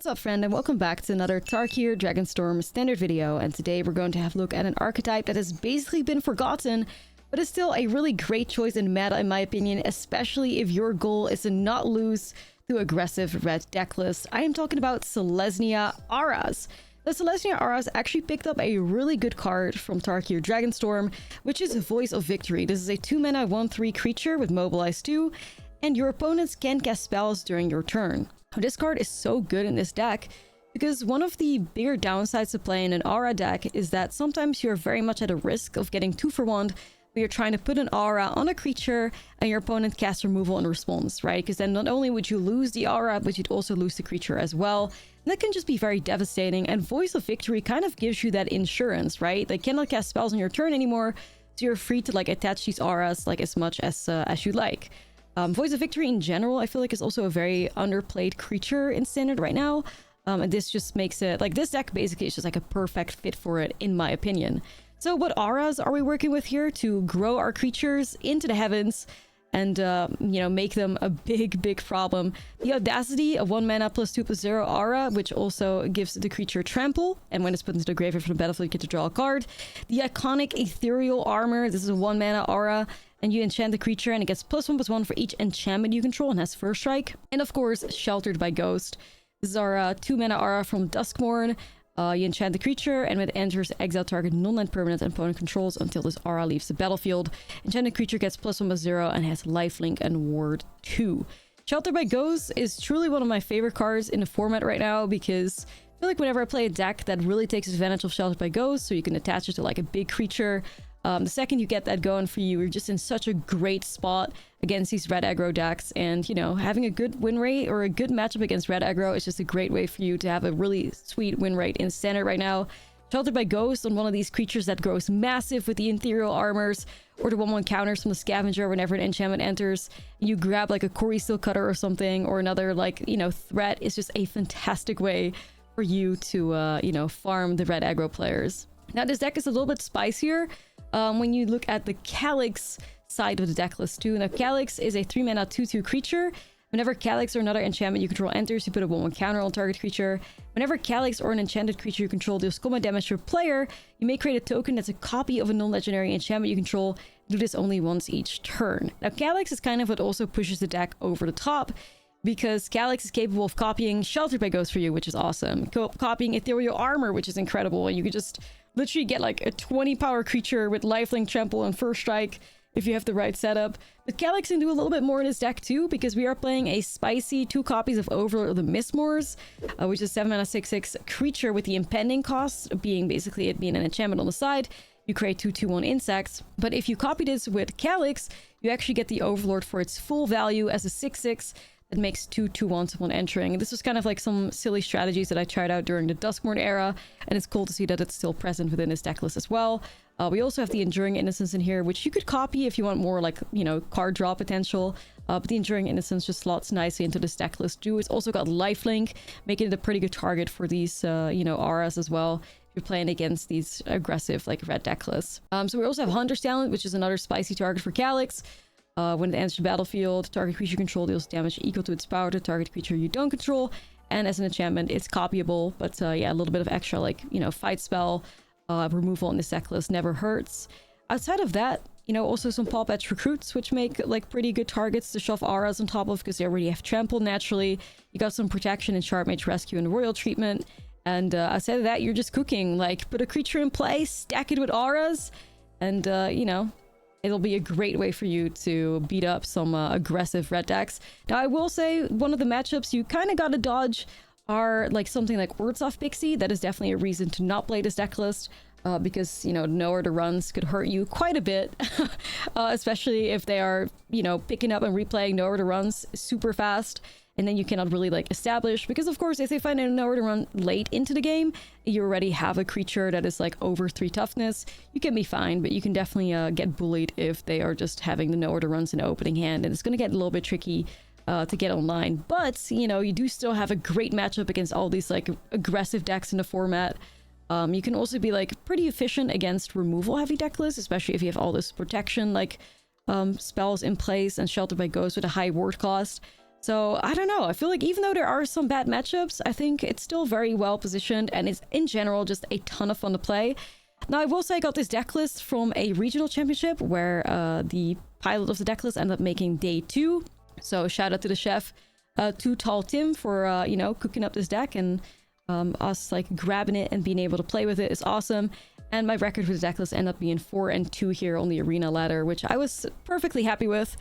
What's up, friend, and welcome back to another Tarkir Dragonstorm standard video. And today we're going to have a look at an archetype that has basically been forgotten, but is still a really great choice in meta in my opinion, especially if your goal is to not lose to aggressive red deck list. I am talking about Selesnya Auras. The Selesnya Auras actually picked up a really good card from Tarkir Dragonstorm, which is Voice of Victory. This is a 2-mana 1/3 creature with Mobilize 2, and your opponents can cast spells during your turn. This card is so good in this deck because one of the bigger downsides to playing an aura deck is that sometimes you're very much at a risk of getting 2-for-1 when you're trying to put an aura on a creature and your opponent casts removal in response, right? Because then not only would you lose the aura, but you'd also lose the creature as well. And that can just be very devastating, and Voice of Victory kind of gives you that insurance, right? They cannot cast spells on your turn anymore, so you're free to like attach these auras like as much as you like. Voice of Victory in general, I feel like is also a very underplayed creature in Standard right now. And this just makes it, like, this deck basically is just like a perfect fit for it, in my opinion. So what auras are we working with here to grow our creatures into the heavens and, you know, make them a big problem? The Audacity, a 1-mana +2/+0 aura, which also gives the creature trample, and when it's put into the graveyard from the battlefield, you get to draw a card. The iconic Ethereal Armor, this is a 1-mana aura, and you enchant the creature and it gets +1/+1 for each enchantment you control and has first strike. And of course, Sheltered by Ghost. This is our 2-mana aura from Duskmourn. You enchant the creature, and when it enters, exile target non-land permanent and opponent controls until this aura leaves the battlefield. Enchanted creature gets +1/+0 and has lifelink and ward 2. Sheltered by Ghost is truly one of my favorite cards in the format right now, because I feel like whenever I play a deck that really takes advantage of Sheltered by Ghost, so you can attach it to like a big creature, the second you get that going for you, you're just in such a great spot against these red aggro decks. And, you know, having a good win rate or a good matchup against red aggro is just a great way for you to have a really sweet win rate in Standard right now. Sheltered by Ghost on one of these creatures that grows massive with the Ethereal Armors, or the 1/1 counters from the Scavenger whenever an enchantment enters. You grab like a Corey Steel Cutter or something, or another, like, you know, threat is just a fantastic way for you to, you know, farm the red aggro players. Now, this deck is a little bit spicier when you look at the Calix side of the deck list too. Now, Calix is a 3-mana 2/2 creature. Whenever Calix or another enchantment you control enters, you put a 1/1 counter on target creature. Whenever Calix or an enchanted creature you control deals combat damage to a player, you may create a token that's a copy of a non-legendary enchantment you control. Do this only once each turn. Now, Calix is kind of what also pushes the deck over the top, because Calix is capable of copying Sheltered by Ghost for you, which is awesome. Copying Ethereal Armor, which is incredible, and you could just literally get like a 20 power creature with lifelink, trample, and first strike if you have the right setup. But Calix can do a little bit more in this deck too, because we are playing a spicy 2 copies of Overlord of the Mistmoors, which is 7-mana 6/6 creature with the impending cost being basically it being an enchantment on the side. You create 2/2/1 insects. But if you copy this with Calix, you actually get the Overlord for its full value as a 6/6 that makes 2/2/1s upon entering. And this was kind of like some silly strategies that I tried out during the Duskmourn era, and it's cool to see that it's still present within this deck list as well. We also have the Enduring Innocence in here, which you could copy if you want more, like, you know, card draw potential. But the Enduring Innocence just slots nicely into this deck list too. It's also got lifelink, making it a pretty good target for these, you know, auras as well, if you're playing against these aggressive, like, red deck lists. So we also have Hunter's Talent, which is another spicy target for Calix. When it enters the battlefield, target creature control deals damage equal to its power to target creature you don't control. And as an enchantment, it's copyable, but yeah, a little bit of extra, like, you know, fight spell removal in this deck list never hurts. Outside of that, you know, also some Paw Patch Recruits, which make like pretty good targets to shove auras on top of, because they already have trample naturally. You got some protection in Sharp Mage Rescue and Royal Treatment. And outside of that, you're just cooking. Like, put a creature in play, stack it with auras, and you know, it'll be a great way for you to beat up some aggressive red decks. Now, I will say one of the matchups you kind of got to dodge are like something like Urtsoft Pixie. That is definitely a reason to not play this deck list, because, you know, nowhere to runs could hurt you quite a bit, especially if they are, you know, picking up and replaying nowhere to runs super fast. And then you cannot really like establish, because of course if they find a nowhere to run late into the game, you already have a creature that is like over 3 toughness. You can be fine, but you can definitely get bullied if they are just having the nowhere to runs in the opening hand, and it's going to get a little bit tricky to get online. But, you know, you do still have a great matchup against all these like aggressive decks in the format. You can also be like pretty efficient against removal heavy deck lists, especially if you have all this protection like spells in place and Sheltered by Ghost with a high ward cost. So I don't know. I feel like even though there are some bad matchups, I think it's still very well positioned and it's in general just a ton of fun to play. Now, I will say I got this deck list from a regional championship where the pilot of the deck list ended up making day 2. So shout out to the chef, Too Tall Tim, for, you know, cooking up this deck, and us like grabbing it and being able to play with it is awesome. And my record for the deck list ended up being 4-2 here on the arena ladder, which I was perfectly happy with.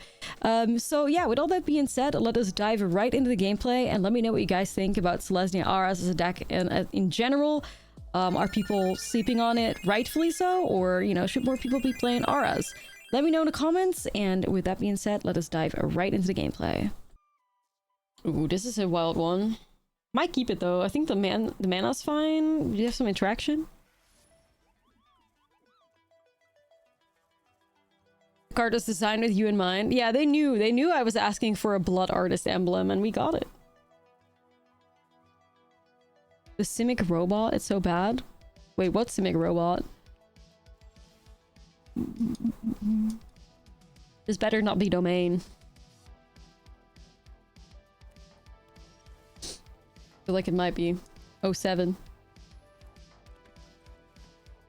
So yeah, with all that being said, let us dive right into the gameplay and let me know what you guys think about Selesnya Auras as a deck and in general. Are people sleeping on it rightfully so, or, you know, should more people be playing Auras? Let me know in the comments, and with that being said, let us dive right into the gameplay. Ooh, this is a wild one. Might keep it though. I think the mana's fine. Do you have some interaction? The card was designed with you in mind. Yeah, they knew I was asking for a Blood Artist emblem, and we got it. The Simic Robot, it's so bad. Wait, what's Simic Robot? This better not be Domain. I feel like it might be. 07.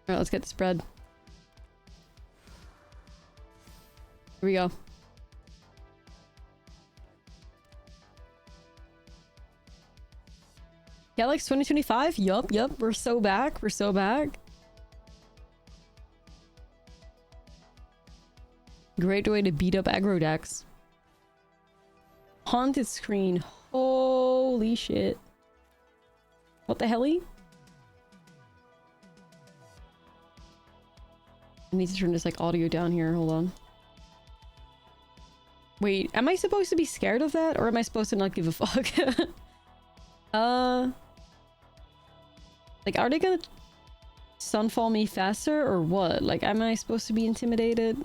Alright, let's get the spread. Here we go. Calix 2025? Yup. We're so back. We're so back. Great way to beat up aggro decks. Haunted Screen. Holy shit. What the helly? I need to turn this like audio down here. Hold on. Wait, am I supposed to be scared of that? Or am I supposed to not give a fuck? Like, are they gonna sunfall me faster or what? Like, am I supposed to be intimidated?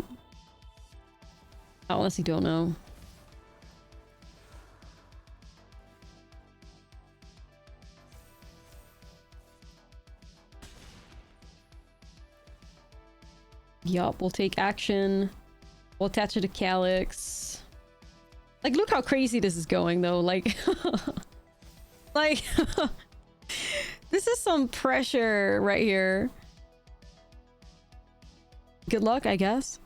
I honestly don't know. Yup, we'll take action. We'll attach it to Calix. Like, look how crazy this is going, though. Like, like, this is some pressure right here. Good luck, I guess.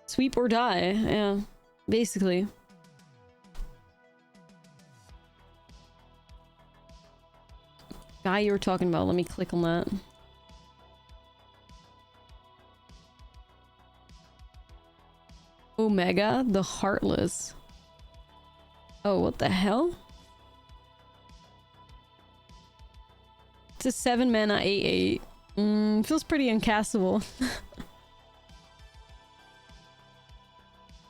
Sweep or die, yeah, basically. Guy you were talking about, let me click on that. Omega, the Heartless. Oh, what the hell? It's a 7 mana 8/8. Feels pretty uncastable.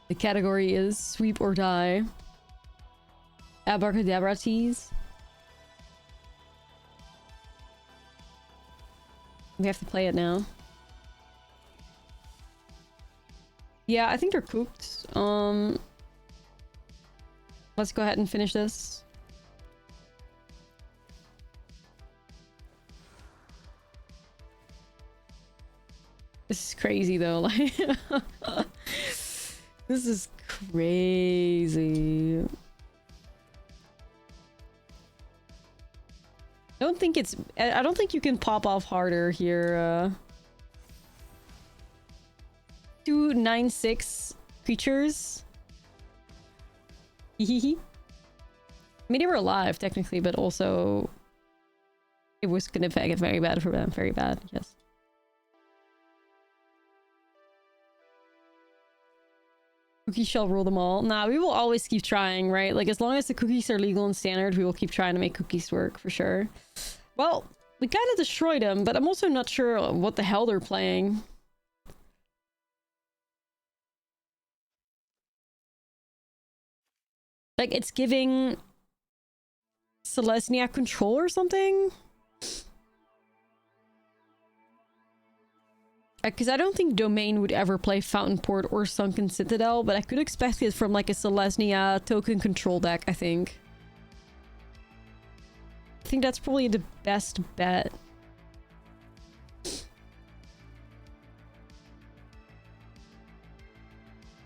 The category is sweep or die. Abracadabra tease. We have to play it now. Yeah, I think they're cooked. Let's go ahead and finish this. This is crazy though, like this is crazy. I don't think you can pop off harder here. 2 9/6 creatures. I mean, they were alive technically, but also it was gonna get very bad for them. Very bad, yes. Cookies shall rule them all. Nah, we will always keep trying, right? Like, as long as the cookies are legal and standard, we will keep trying to make cookies work, for sure. Well, we kind of destroyed them, but I'm also not sure what the hell they're playing. Like, it's giving Selesnya control or something? Because I don't think Domain would ever play Fountain Port or Sunken Citadel, but I could expect it from like a Selesnya token control deck, I think. I think that's probably the best bet.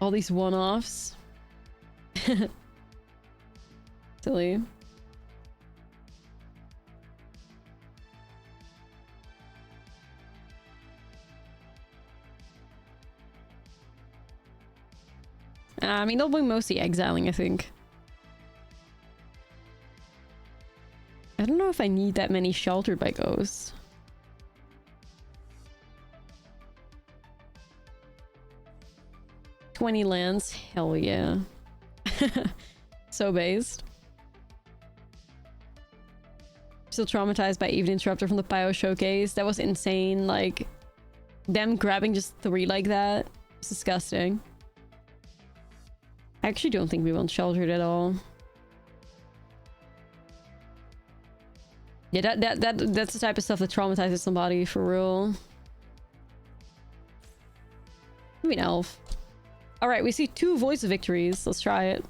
All these one-offs. Silly. I mean, they'll be mostly exiling, I think. I don't know if I need that many sheltered by ghosts. $20 lands, hell yeah. So based. Still traumatized by Evening Interrupter from the Bio Showcase. That was insane. Like, them grabbing just 3 like that. It's disgusting. I actually don't think we want sheltered at all. Yeah, that's the type of stuff that traumatizes somebody for real. I mean, elf. All right, we see 2 Voice of Victories. Let's try it.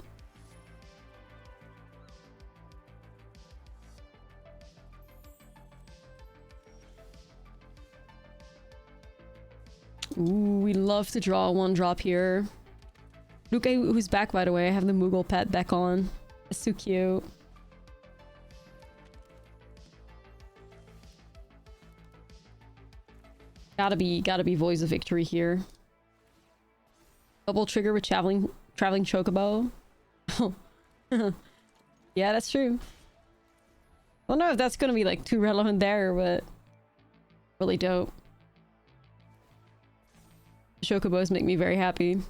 Ooh, we love to draw a 1-drop here. Luke, who's back, by the way. I have the Moogle pet back on. It's so cute. Gotta be Voice of Victory here. Double trigger with traveling chocobo. Yeah, that's true. I don't know if that's gonna be like too relevant there, but really dope. Chocobos make me very happy.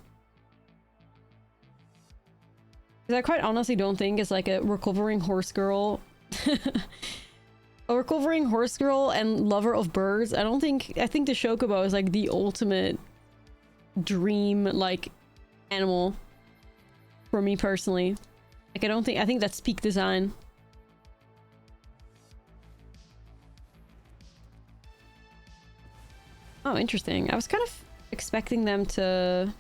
Because I quite honestly don't think it's like a recovering horse girl. A recovering horse girl and lover of birds. I think the Chocobo is like the ultimate dream like animal for me personally. Like I think that's peak design. Oh, interesting. I was kind of expecting them to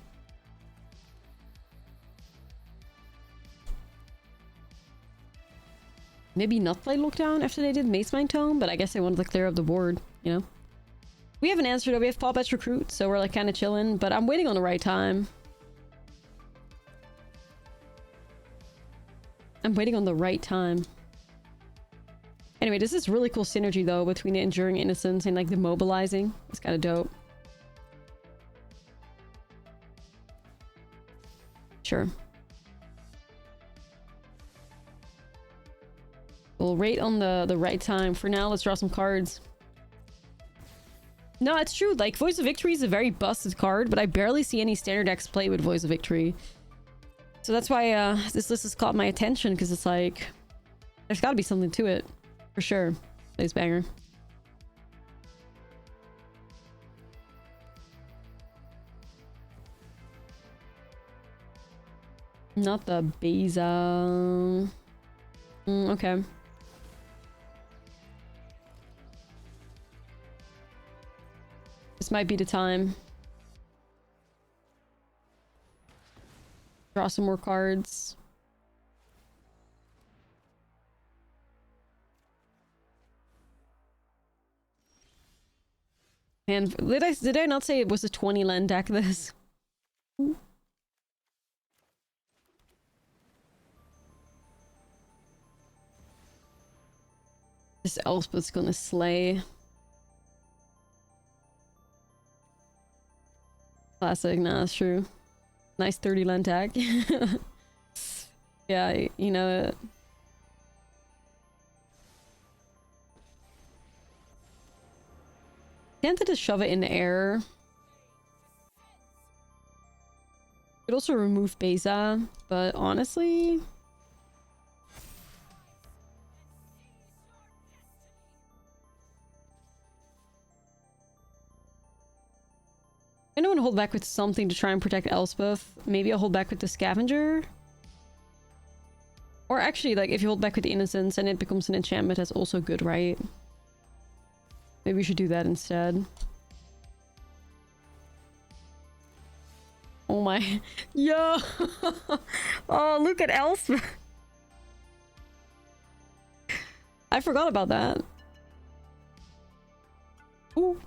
maybe not play Lockdown after they did Mace Mind Tome, but I guess they wanted to clear up the board, you know? We have an answer though. We have Paw Pets Recruit, so we're like kind of chilling, but I'm waiting on the right time. I'm waiting on the right time. Anyway, this is really cool synergy though between the Enduring Innocence and like the Mobilizing. It's kind of dope. Sure. We'll wait on the right time. For now, let's draw some cards. No, it's true. Like, Voice of Victory is a very busted card, but I barely see any standard decks play with Voice of Victory. So that's why this list has caught my attention, because it's like, there's got to be something to it. For sure. Plays banger. Not the Beza. Okay. This might be the time. Draw some more cards. And did I not say it was a 20 land deck this? This Elspeth's gonna slay. Classic, nah, that's true. Nice 30 land tag. Yeah, you know it. Tempted to shove it in the air. Could also remove Beza, but honestly... I don't want to hold back with something to try and protect Elspeth. Maybe I'll hold back with the Scavenger. Or actually, like, if you hold back with the Innocence and it becomes an enchantment, that's also good, right? Maybe we should do that instead. Oh my... Yo! Oh, look at Elspeth! I forgot about that. Ooh.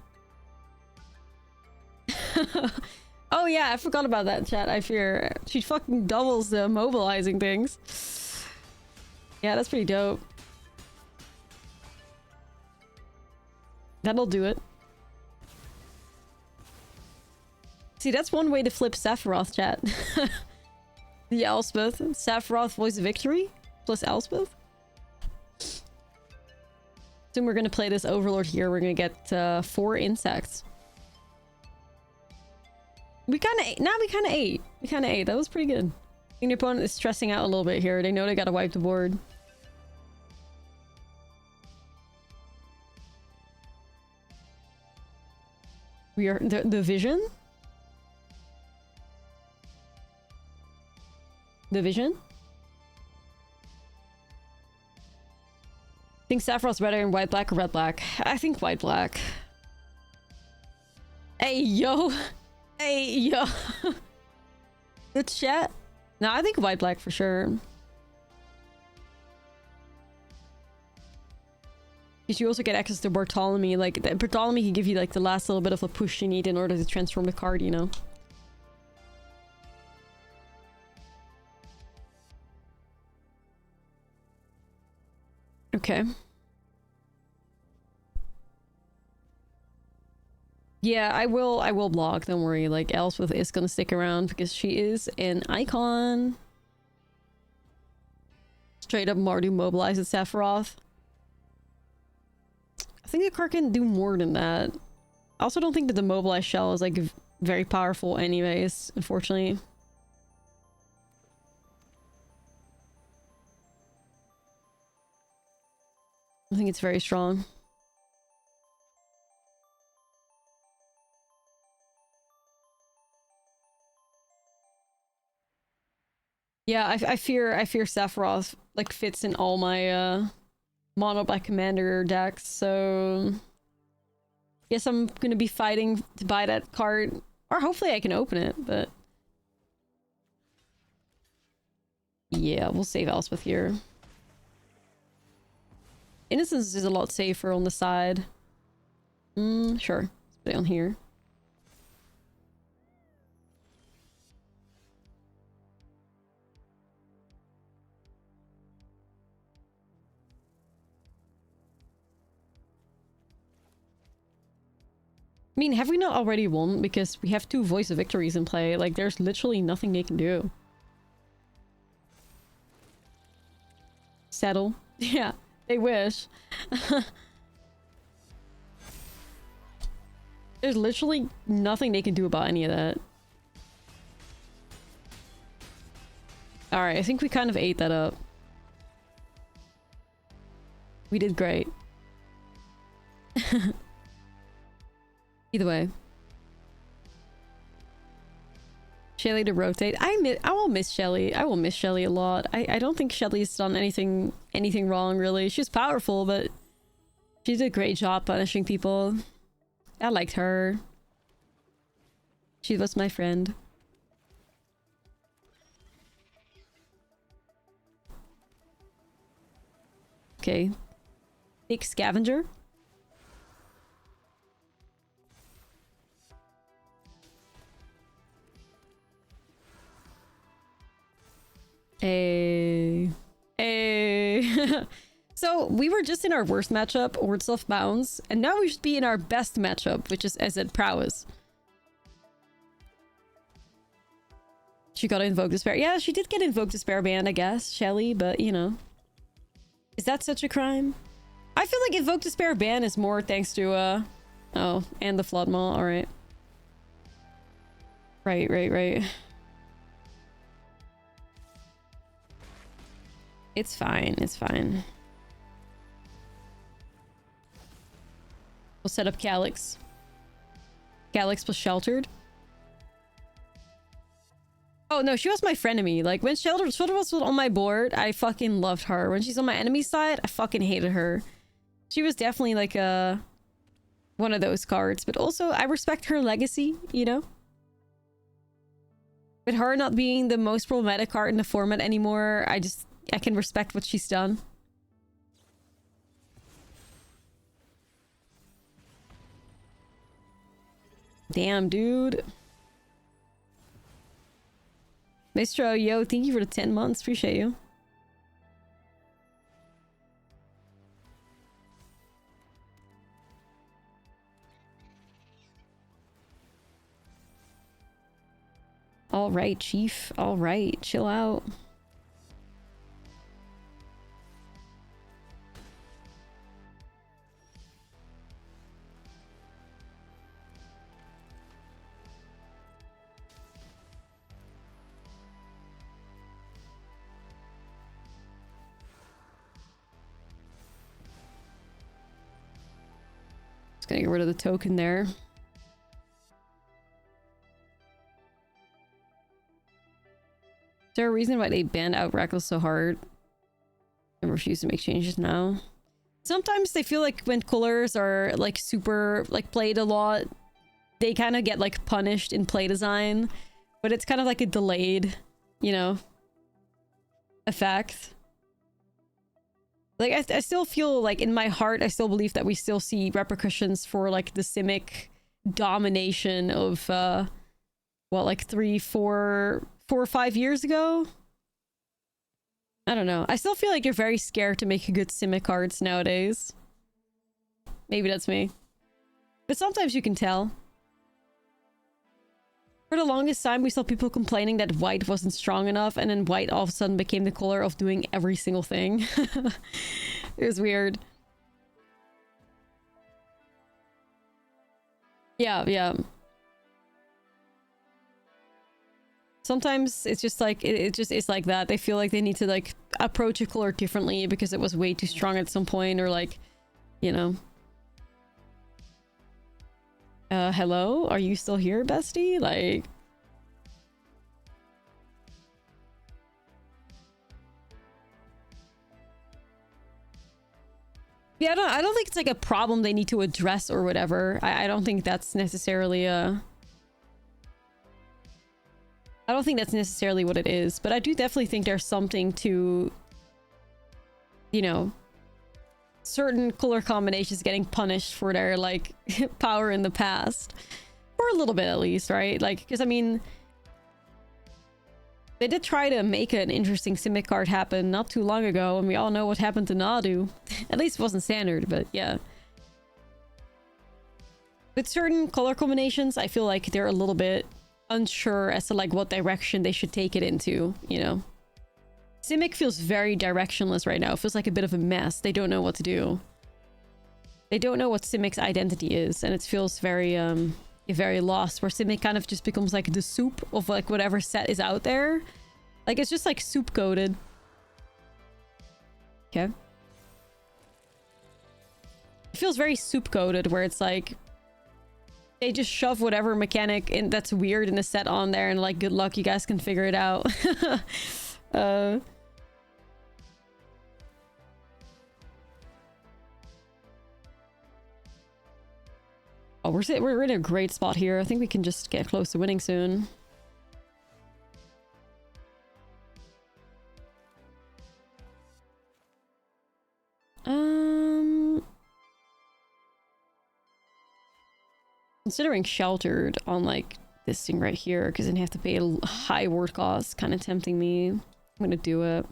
Oh yeah, I forgot about that, chat. I fear she fucking doubles the mobilizing things. Yeah, that's pretty dope. That'll do it. See, that's one way to flip Sephiroth, chat. The Elspeth. Sephiroth Voice of Victory plus Elspeth. Soon we're gonna play this Overlord here. We're gonna get 4 insects. We kind of ate. That was pretty good. I think your opponent is stressing out a little bit here. They know they gotta wipe the board. We are the vision. The vision. I think Sephiroth's better in white black or red black. I think white black. Hey yo. Hey yo. The chat. No, I think white black for sure. Because you also get access to Bartholomew. Like Bartholomew can give you like the last little bit of a push you need in order to transform the card, you know. Okay. Yeah, I will block, don't worry. Like Elspeth is gonna stick around because she is an icon. Straight up Mardu mobilizes Sephiroth. I think the card can do more than that. I also don't think that the mobilized shell is like very powerful anyways, unfortunately. I think it's very strong. Yeah, I fear Sephiroth like fits in all my mono black commander decks, so guess I'm gonna be fighting to buy that card, or hopefully I can open it, but yeah, we'll save Elspeth here. Innocence is a lot safer on the side. Sure. Let's put it on here. I mean, have we not already won? Because we have 2 Voice of Victories in play. Like, there's literally nothing they can do. Settle. Yeah. They wish. There's literally nothing they can do about any of that. Alright, I think we kind of ate that up. We did great. Either way. Shelly to rotate. I will miss Shelly. I will miss Shelly a lot. I don't think Shelly's done anything wrong, really. She's powerful, but she did a great job punishing people. I liked her. She was my friend. Okay. Big scavenger. Hey. So we were just in our worst matchup, Wordstuff Bounds, and now we should be in our best matchup, which is SZ Prowess. She got Invoke Despair. Yeah, she did get Invoke Despair banned, I guess, Shelly, but you know. Is that such a crime? I feel like Invoke Despair ban is more thanks to, oh, and the Flood Maw, alright. Right. It's fine, it's fine. We'll set up Calix. Calix plus Sheltered. Oh no, she was my frenemy. Like when Sheltered was on my board, I fucking loved her. When she's on my enemy side, I fucking hated her. She was definitely like one of those cards, but also I respect her legacy, you know? With her not being the most problematic card in the format anymore, I can respect what she's done. Damn, dude. Maestro, yo, thank you for the 10 months. Appreciate you. All right, Chief. All right, chill out. Just gonna get rid of the token there. Is there a reason why they banned out Reckless so hard and refuse to make changes now? Sometimes they feel like when colors are like super like played a lot, they kind of get like punished in play design, but it's kind of like a delayed, you know, effect. Like I still feel like in my heart, I still believe that we still see repercussions for like the Simic domination of what, like 4 or 5 years ago. I don't know. I still feel like you're very scared to make good Simic cards nowadays. Maybe that's me. But sometimes you can tell. For the longest time, we saw people complaining that white wasn't strong enough, and then white all of a sudden became the color of doing every single thing. It was weird. Yeah. Sometimes it's just like, it just is like that. They feel like they need to like approach a color differently because it was way too strong at some point, or like, you know. Hello? Are you still here, bestie? Like... Yeah, I don't think it's like a problem they need to address or whatever. I don't think that's necessarily I don't think that's necessarily what it is, but I do definitely think there's something to, you know, certain color combinations getting punished for their like power in the past, or a little bit at least, right? Like, because I mean, they did try to make an interesting Simic card happen not too long ago, and we all know what happened to Nadu. At least it wasn't standard, but yeah. With certain color combinations, I feel like they're a little bit unsure as to like what direction they should take it into, you know. Simic feels very directionless right now. It feels like a bit of a mess. They don't know what to do. They don't know what Simic's identity is, and it feels very very lost, where Simic kind of just becomes like the soup of like whatever set is out there. Like it's just like soup coated. Okay. It feels very soup coated, where it's like they just shove whatever mechanic in that's weird in the set on there, and like, good luck, you guys can figure it out. Oh, we're in a great spot here. I think we can just get close to winning soon. Considering sheltered on like this thing right here, because then you have to pay a high ward cost, kind of tempting me. I'm gonna do it.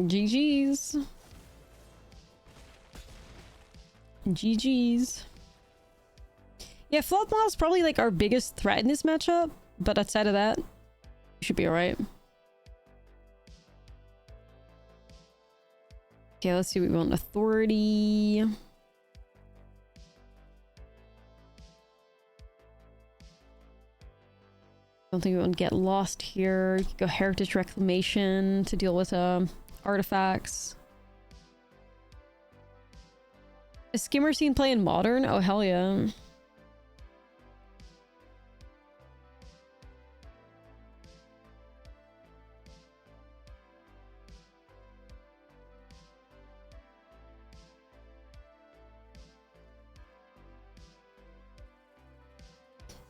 GG's. GG's. Yeah, Flood Mob is probably like our biggest threat in this matchup, but outside of that, we should be alright. Okay, let's see what we want. Authority. Don't think we want to get lost here. You could go Heritage Reclamation to deal with artifacts. Is Skimmer seen play in Modern? Oh, hell yeah.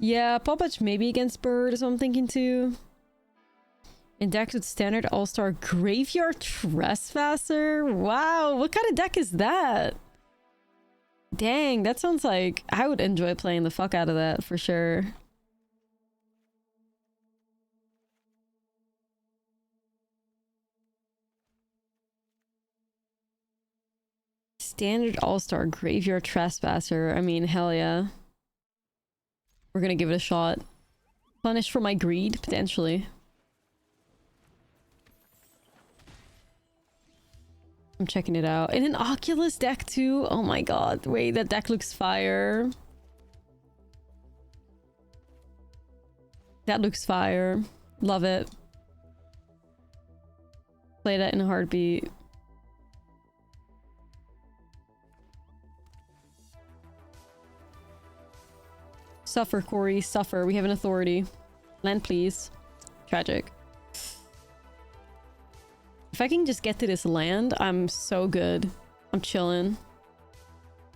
Yeah, Poppage maybe against Bird is what I'm thinking too. In deck with standard all-star graveyard trespasser. Wow, what kind of deck is that? Dang, that sounds like I would enjoy playing the fuck out of that for sure. Standard all-star graveyard trespasser. I mean, hell yeah. We're gonna give it a shot. Punish for my greed, potentially. I'm checking it out. In an Oculus deck too? Oh my god. Wait, that deck looks fire. That looks fire. Love it. Play that in a heartbeat. Suffer, Corey. Suffer. We have an authority. Land, please. Tragic. If I can just get to this land, I'm so good. I'm chilling.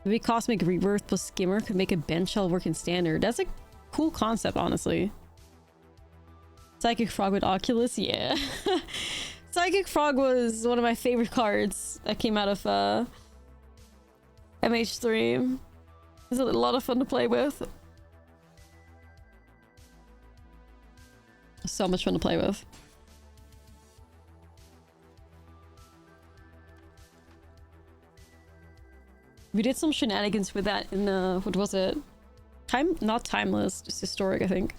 Maybe Cosmic Rebirth plus Skimmer could make a bench shell work in standard. That's a cool concept, honestly. Psychic Frog with Oculus? Yeah. Psychic Frog was one of my favorite cards that came out of MH3. It was a lot of fun to play with. So much fun to play with. We did some shenanigans with that in what was it? Not Timeless, just Historic, I think.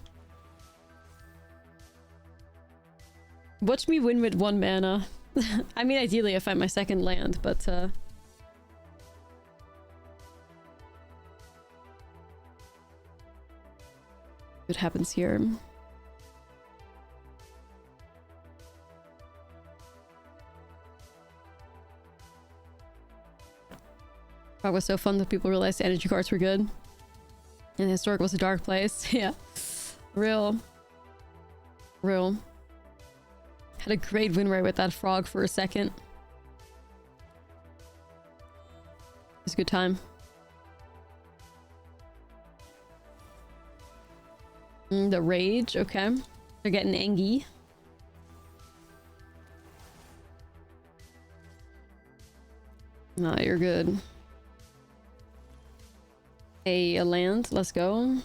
Watch me win with 1 mana. I mean, ideally I find my second land, but what happens here? It was so fun that people realized the energy cards were good. And Historic was a dark place. Yeah. Real. Had a great win rate with that frog for a second. It was a good time. The Rage, okay. They're getting Engie. No, you're good. A land, let's go.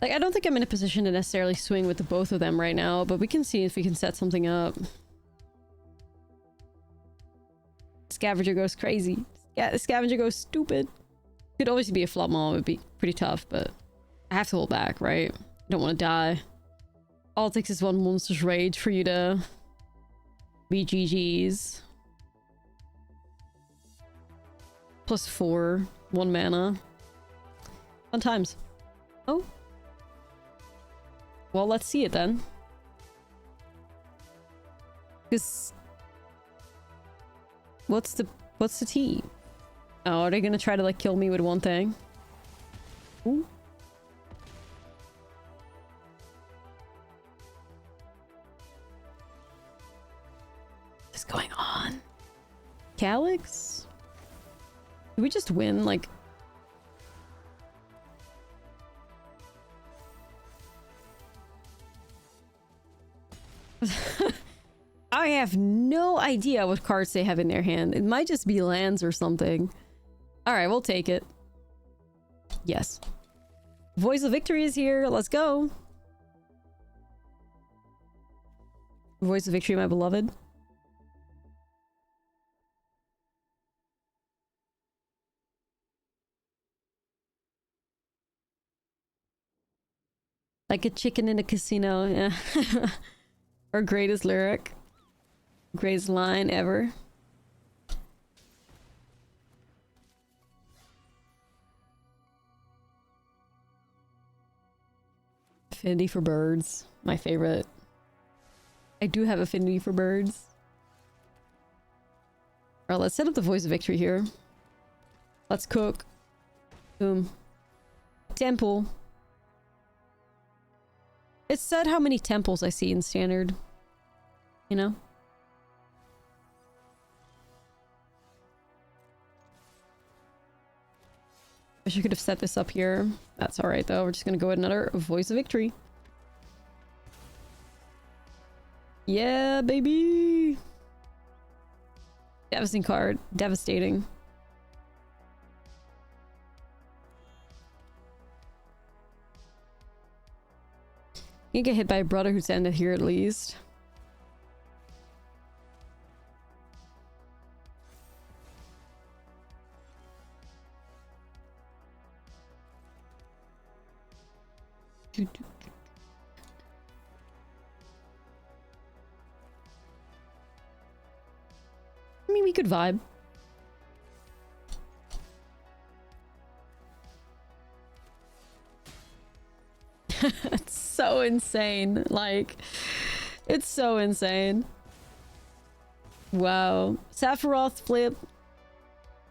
Like, I don't think I'm in a position to necessarily swing with the both of them right now, but we can see if we can set something up. Scavenger goes crazy. Yeah, the Scavenger goes stupid. Could always be a flop mall, it would be pretty tough, but I have to hold back, right? I don't want to die. All it takes is one Monster's Rage for you to be GG's. +4, 1 mana. Fun times. Oh. Well, let's see it then. Because what's the T? Oh, are they gonna try to like kill me with one thing? Ooh. What's going on? Calix? Did we just win like I have no idea what cards they have in their hand. It might just be lands or something. Alright, we'll take it. Yes. Voice of Victory is here. Let's go. Voice of Victory, my beloved. Like a chicken in a casino, yeah. Our greatest lyric. Greatest line ever. Affinity for birds. My favorite. I do have affinity for birds. Alright, let's set up the Voice of Victory here. Let's cook. Boom. Temple. It's sad how many temples I see in Standard. You know? Wish I could have set this up here. That's alright though. We're just gonna go with another Voice of Victory. Yeah, baby! Devastating card. Devastating. You get hit by a brother who's ended here at least. I mean, we could vibe. It's so insane. Like, it's so insane. Wow. Sephiroth flip.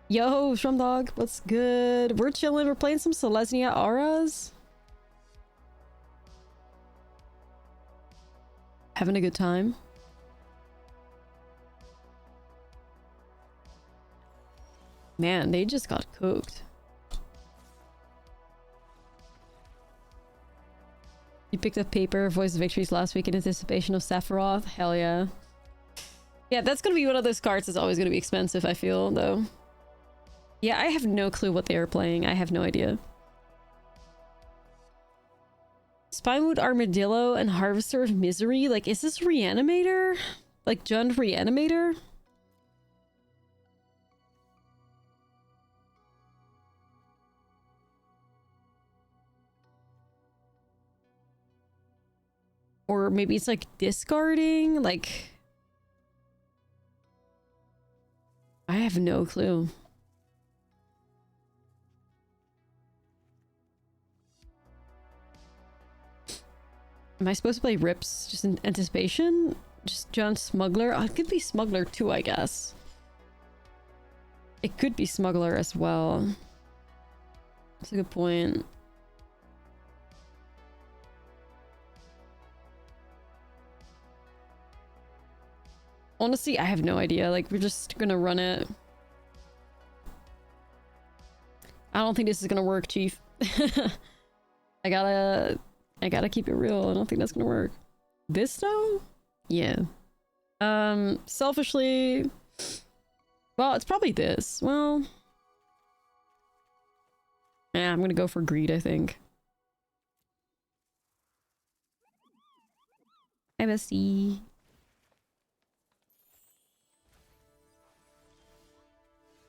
Yo, Shumdog, what's good? We're chilling. We're playing some Selesnya Auras. Having a good time. Man, they just got cooked. You picked up paper, Voice of Victories last week in anticipation of Sephiroth. Hell yeah. Yeah, that's gonna be one of those cards that's always gonna be expensive, I feel, though. Yeah, I have no clue what they are playing. I have no idea. Spinewood Armadillo and Harvester of Misery? Like, is this Reanimator? Like, Jund Reanimator? Or maybe it's like discarding? Like, I have no clue. Am I supposed to play Rips just in anticipation? Just John Smuggler? Oh, it could be Smuggler too, I guess. It could be Smuggler as well. That's a good point. Honestly, I have no idea. Like, we're just gonna run it. I don't think this is gonna work, Chief. I gotta keep it real. I don't think that's gonna work. This though? Yeah. Selfishly, well, it's probably this. Well, yeah, I'm gonna go for greed, I think. MSC.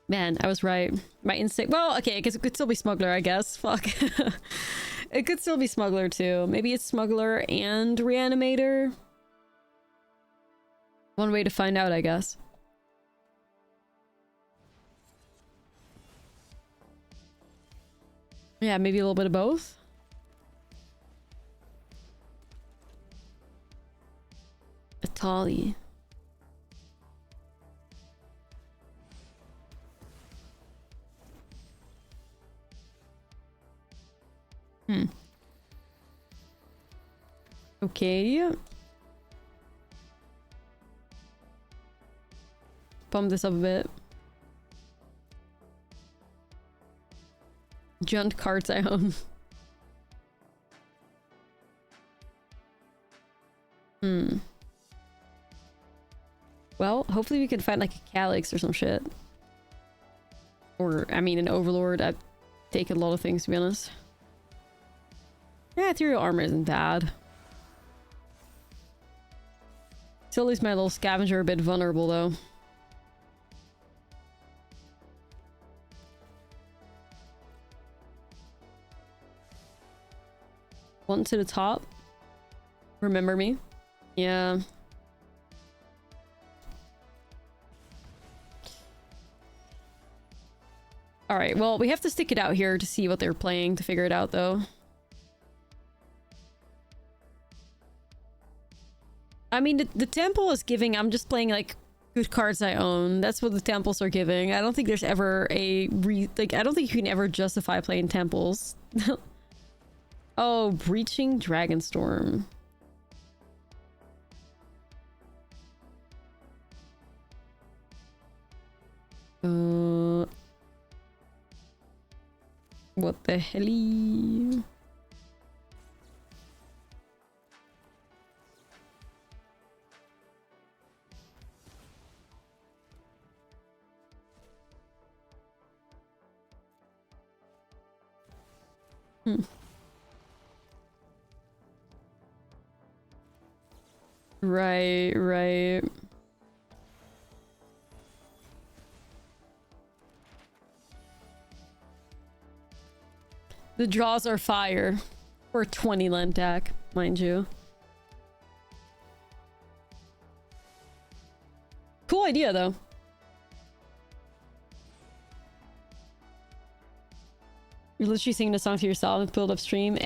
Man, I was right. My instinct. Well, okay, because it could still be Smuggler, I guess. Fuck. It could still be Smuggler too. Maybe it's Smuggler and Reanimator. One way to find out, I guess. Yeah, maybe a little bit of both. Atali. Okay. Pump this up a bit. Jund cards I own. Well, hopefully we can find like a Calix or some shit. Or, I mean, an Overlord. I'd take a lot of things, to be honest. Yeah, ethereal armor isn't bad. Still leaves my little scavenger a bit vulnerable, though. One to the top. Remember me? Yeah. Alright, well, we have to stick it out here to see what they're playing to figure it out, though. I mean, the temple is giving, I'm just playing, like, good cards I own. That's what the temples are giving. I don't think there's ever a I don't think you can ever justify playing temples. Oh, Breaching Dragonstorm. What the hell? Right, right. The draws are fire for 20 land deck, mind you. Cool idea, though. You're literally singing a song to yourself and build up stream.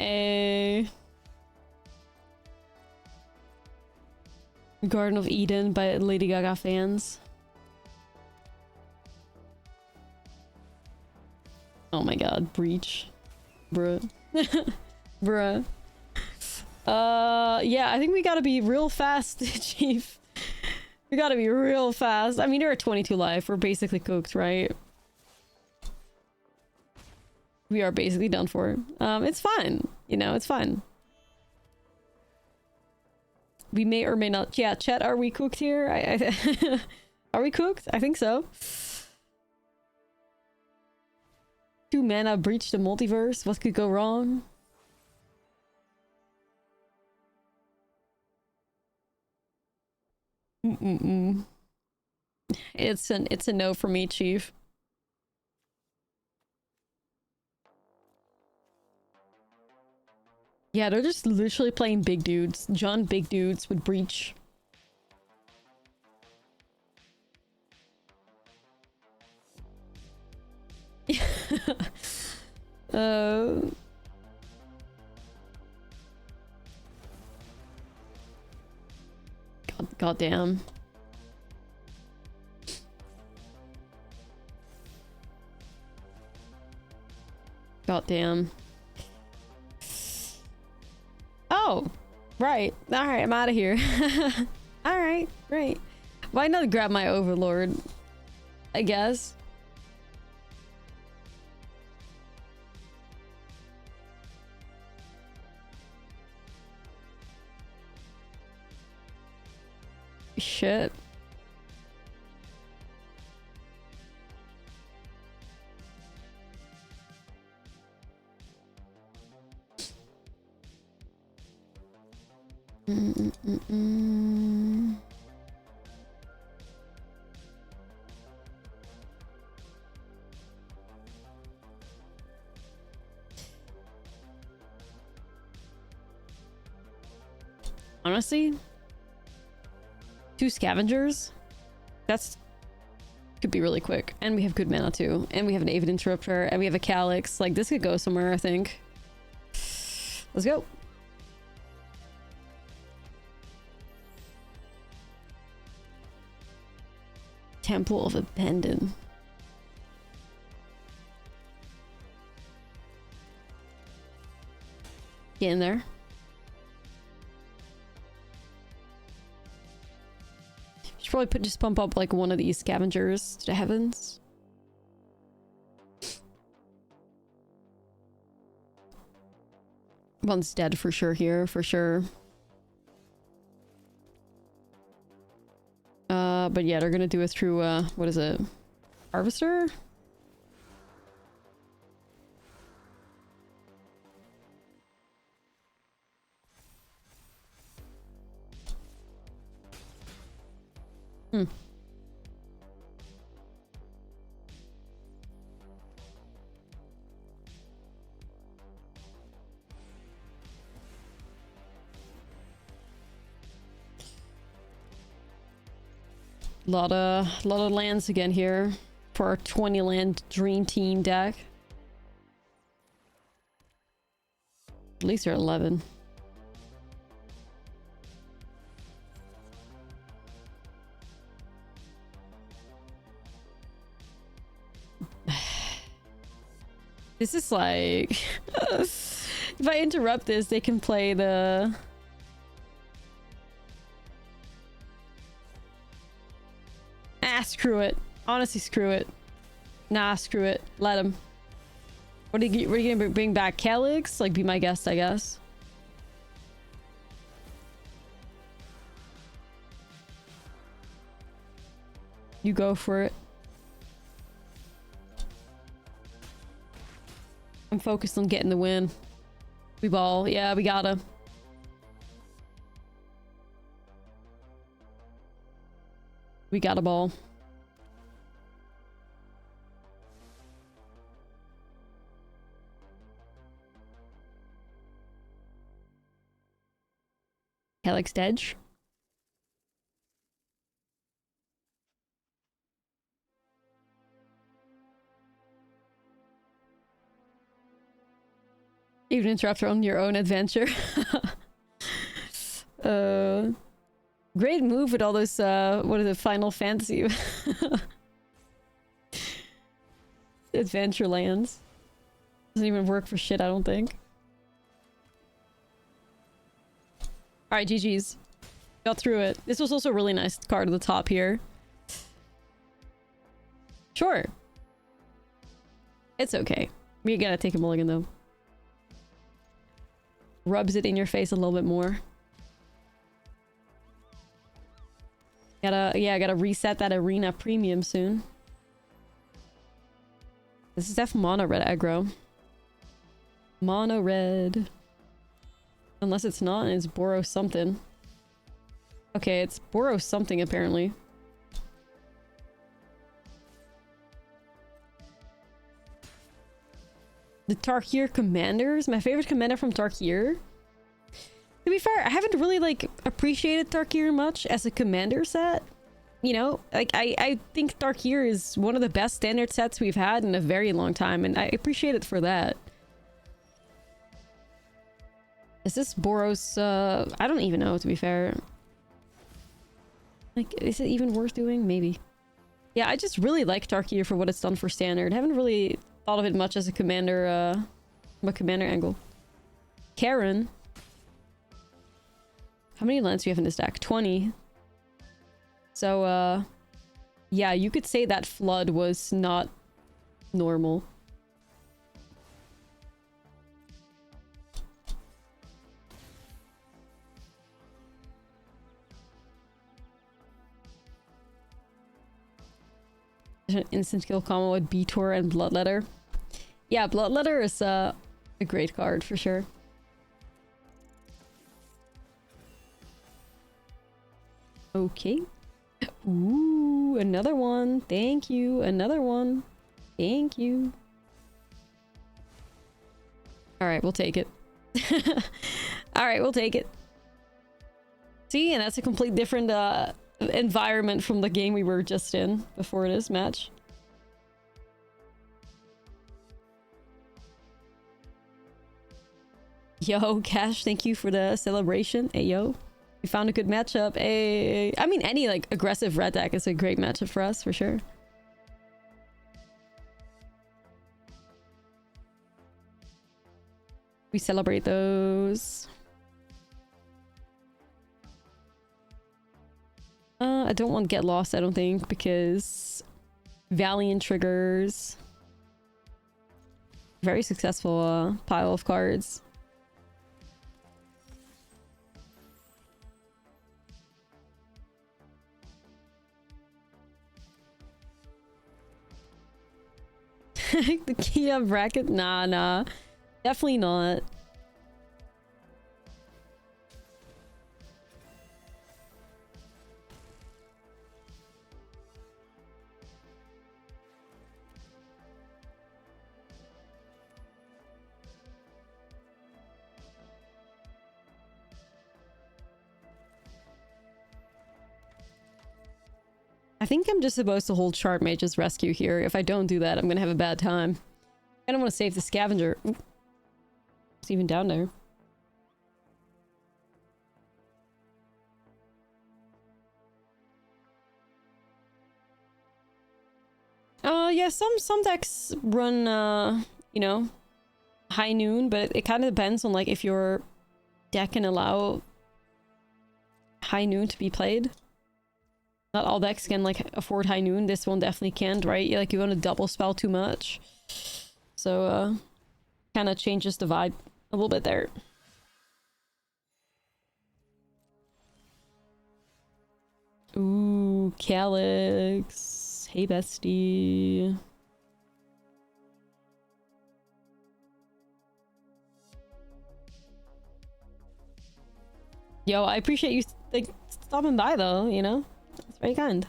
Garden of Eden by Lady Gaga fans. Oh my god, Breach. Bruh. Bruh. Yeah, I think we gotta be real fast, Chief. We gotta be real fast. I mean, you're at 22 life. We're basically cooked, right? We are basically done for. It's fine. You know, it's fine. We may or may not. Yeah, chat, are we cooked here? Are we cooked? I think so. 2 mana, breach the multiverse. What could go wrong? It's a no for me, Chief. Yeah, they're just literally playing big dudes. John big dudes with breach. God damn. God damn. Oh, right. All right, I'm out of here. All right, great. Why not grab my overlord? I guess. Shit. Honestly, 2 scavengers? That's could be really quick. And we have good mana too. And we have an Avid Interrupter. And we have a Calix. Like, this could go somewhere, I think. Let's go. Temple of Abandon. Get in there. Should probably just pump up like one of these scavengers to the heavens. One's dead for sure here, for sure. But yeah, they're gonna do it through, what is it? Harvester? Hmm. Lot of lands again here for our 20 land dream team deck. At least they're 11. This is like If I interrupt this, they can play the... Ah, screw it. Honestly, screw it. Nah, screw it. Let him. What are you gonna bring back? Calix? Like, be my guest, I guess. You go for it. I'm focused on getting the win. We ball. Yeah, we gotta. We got a ball. Calix Dedge. Even interrupt on your own adventure. Great move with all those, what is it, Final Fantasy adventure lands. Doesn't even work for shit, I don't think. Alright, GG's. Got through it. This was also a really nice card at the top here. Sure. It's okay. We gotta take a mulligan though. Rubs it in your face a little bit more. Gotta reset that arena premium soon. This is def mono red aggro. Mono red. Unless it's not and it's Boros something. Okay, it's Boros something apparently. The Tarkir Commanders? My favorite commander from Tarkir? To be fair, I haven't really, like, appreciated Tarkir much as a commander set. You know, like, I think Tarkir is one of the best standard sets we've had in a very long time, and I appreciate it for that. Is this Boros, I don't even know, to be fair. Like, is it even worth doing? Maybe. Yeah, I just really like Tarkir for what it's done for standard. I haven't really thought of it much as a commander, from a commander angle. Karen. How many lands do you have in this deck? 20. So, yeah, you could say that Flood was not normal. An instant kill combo with Beator and Bloodletter. Yeah, Bloodletter is a great card for sure. Okay. Ooh, another one. Thank you. Another one. Thank you. Alright, we'll take it. Alright, we'll take it. See, and that's a complete different environment from the game we were just in before this match. Yo, Cash, thank you for the celebration. Hey, yo. We found a good matchup. Hey, I mean, any, like, aggressive red deck is a great matchup for us, for sure. We celebrate those. I don't want to get lost, I don't think, because Valiant triggers. Very successful pile of cards. The Kia bracket? Nah. Definitely not. I think I'm just supposed to hold Sharp Mage's Rescue here. If I don't do that, I'm gonna have a bad time. I don't want to save the Scavenger. Ooh. It's even down there. Yeah, some decks run, you know, High Noon, but it kind of depends on like if your deck can allow High Noon to be played. Not all decks can like afford High Noon. This one definitely can't, right? Like you want to double spell too much. So kind of changes the vibe a little bit there. Ooh, Calix. Hey, bestie. Yo, I appreciate you like stopping by though, you know? It's very kind.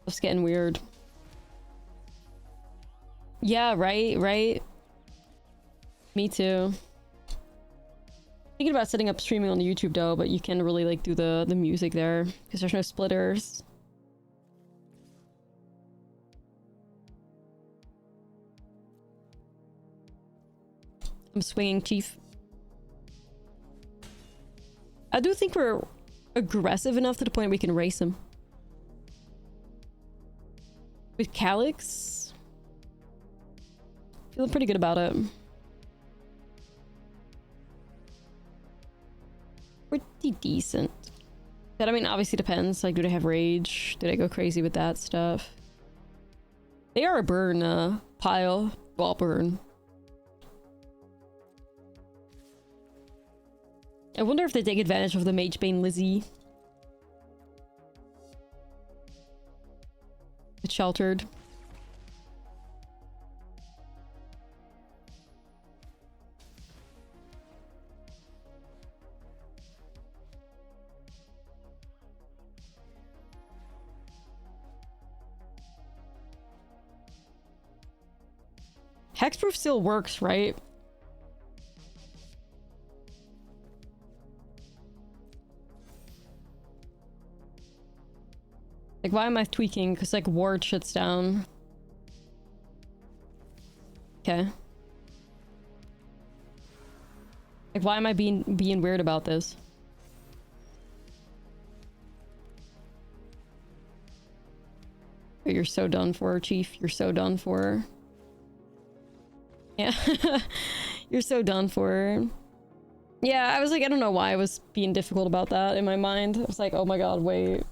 It's getting weird. Yeah, right. Me too. Thinking about setting up streaming on YouTube though, but you can't really like do the music there because there's no splitters. I'm swinging, Chief. I do think we're aggressive enough to the point we can race him. With Calix? Feeling pretty good about it. Pretty decent. But I mean, obviously depends. Like, do they have rage? Do they go crazy with that stuff? They are a burn pile. Well, burn. I wonder if they take advantage of the Magebane Lizzie. It's sheltered. Hexproof still works, right? Like, why am I tweaking? Because, like, ward shuts down. Okay. Like, why am I being weird about this? You're so done for, Chief. You're so done for. Yeah. You're so done for. Yeah, I was like, I don't know why I was being difficult about that in my mind. I was like, oh my god, wait.